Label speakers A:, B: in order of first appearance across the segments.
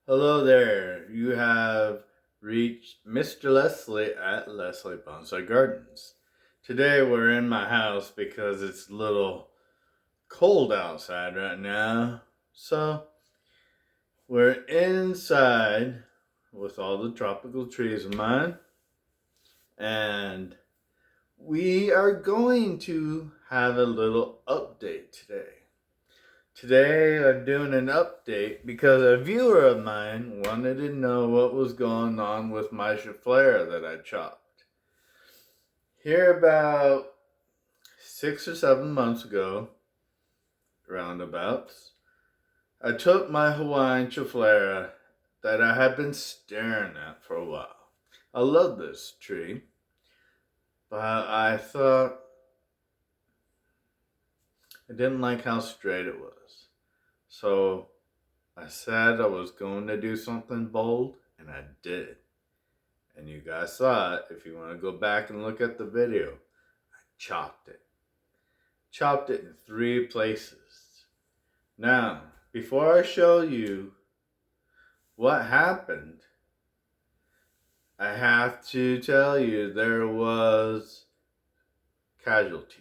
A: Hello there. You have reached Mr. Leslie at Leslie Bonsai Gardens. Today we're in my house because it's a little cold outside right now. So we're inside with all the tropical trees of mine. And we are going to have a little update today. Today I'm doing an update because a viewer of mine wanted to know what was going on with my schefflera that I chopped. Here about 6 or 7 months ago, roundabouts, I took my Hawaiian schefflera that I had been staring at for a while. I love this tree, but I thought I didn't like how straight it was. So I said I was going to do something bold, and I did. And you guys saw it. If you want to go back and look at the video, I chopped it. Chopped it in 3 places. Now, before I show you what happened, I have to tell you there was casualties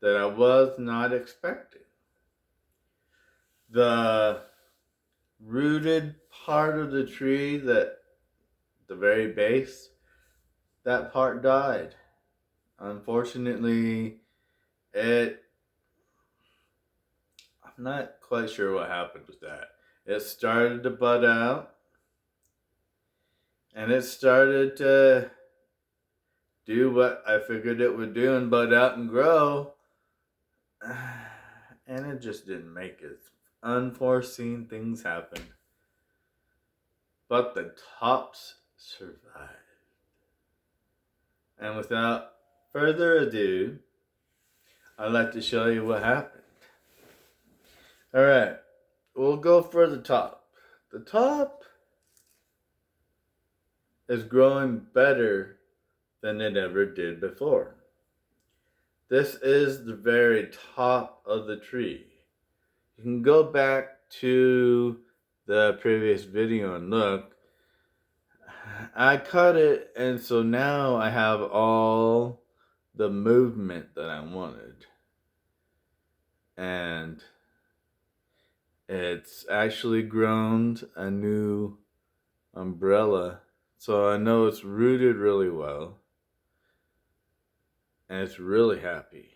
A: that I was not expecting. The rooted part of the tree, that the very base, that part died. Unfortunately, I'm not quite sure what happened with that. It started to bud out, and it started to do what I figured it would do and bud out and grow, and it just didn't make it. Unforeseen things happened, but the tops survived. And without further ado, I'd like to show you what happened. Alright, we'll go for the top. The top is growing better than it ever did before. This is the very top of the tree. You can go back to the previous video and look. I cut it, and so now I have all the movement that I wanted. And it's actually grown a new umbrella. So I know it's rooted really well. And it's really happy.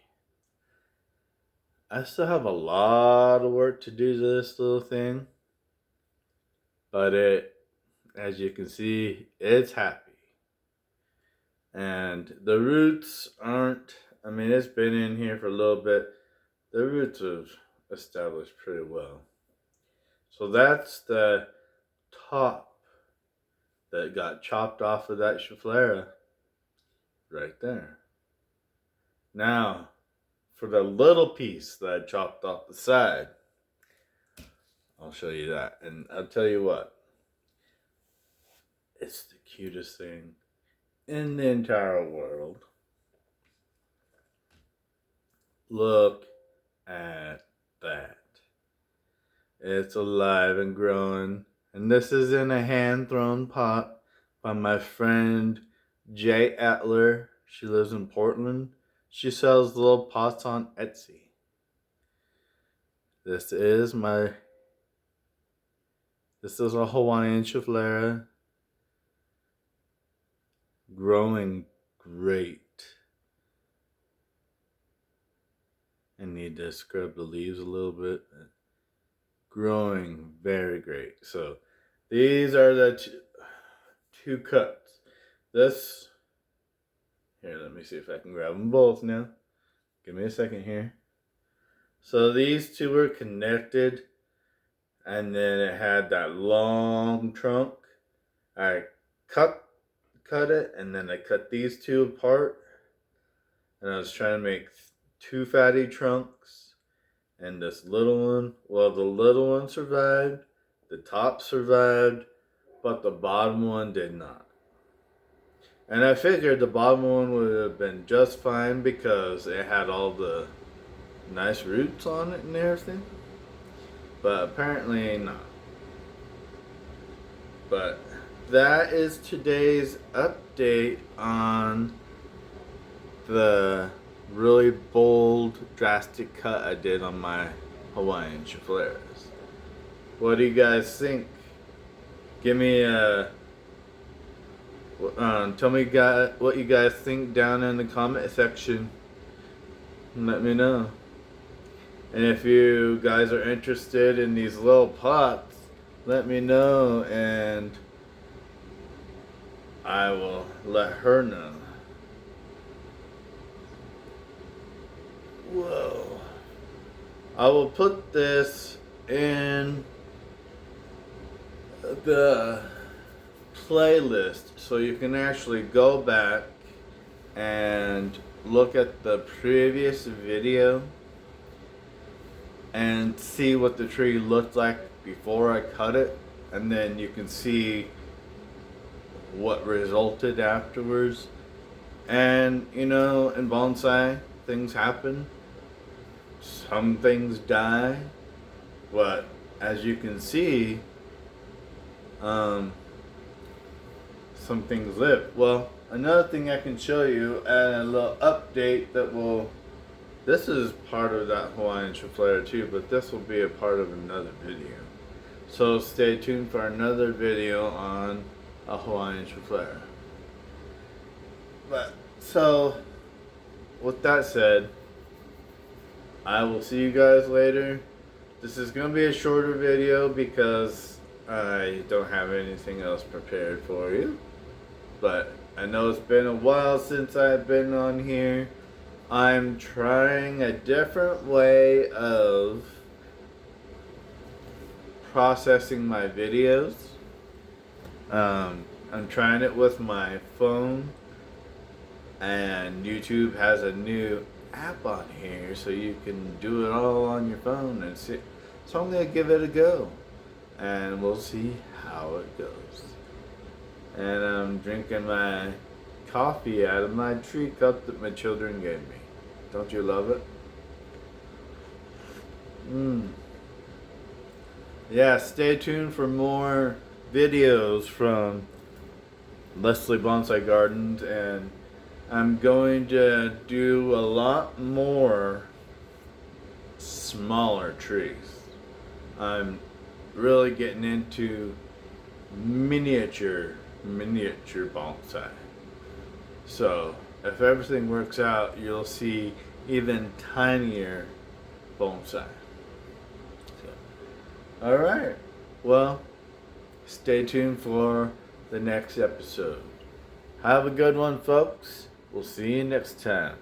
A: I still have a lot of work to do to this little thing. But as you can see, it's happy. And the roots aren't, it's been in here for a little bit. The roots have established pretty well. So that's the top that got chopped off of that schefflera right there. Now, for the little piece that I chopped off the side, I'll show you that. And I'll tell you what, it's the cutest thing in the entire world. Look at that. It's alive and growing. And this is in a hand-thrown pot by my friend Jay Atler. She lives in Portland. She sells little pots on Etsy. This is a Hawaiian schefflera. Growing great. I need to scrub the leaves a little bit. Growing very great. So these are the two cuts. Here, let me see if I can grab them both now. Give me a second here. So these two were connected, and then it had that long trunk. I cut it, and then I cut these two apart, and I was trying to make 2 fatty trunks and this little one. Well, the little one survived, the top survived, but the bottom one did not. And I figured the bottom one would have been just fine because it had all the nice roots on it and everything, but apparently not. But that is today's update on the really bold, drastic cut I did on my Hawaiian scheffleras. What do you guys think? Give me a tell me what you guys think down in the comment section. Let me know. And if you guys are interested in these little pots, let me know and I will let her know. Whoa. I will put this in the playlist so you can actually go back and look at the previous video and see what the tree looked like before I cut it, and then you can see what resulted afterwards. And you know, in bonsai, things happen. Some things die, but as you can see, some things live. Well, another thing I can show you, and a little update that will, this is part of that Hawaiian schefflera too, but this will be a part of another video. So stay tuned for another video on a Hawaiian schefflera. But, so, with that said, I will see you guys later. This is going to be a shorter video because I don't have anything else prepared for you. But I know it's been a while since I've been on here. I'm trying a different way of processing my videos. I'm trying it with my phone, and YouTube has a new app on here so you can do it all on your phone and see. So I'm gonna give it a go and we'll see how it goes. And I'm drinking my coffee out of my tree cup that my children gave me. Don't you love it? Yeah, stay tuned for more videos from Leslie Bonsai Gardens, and I'm going to do a lot more smaller trees. I'm really getting into miniature bonsai. So if everything works out, you'll see even tinier bonsai. So, alright, well, stay tuned for the next episode. Have a good one, folks. We'll see you next time.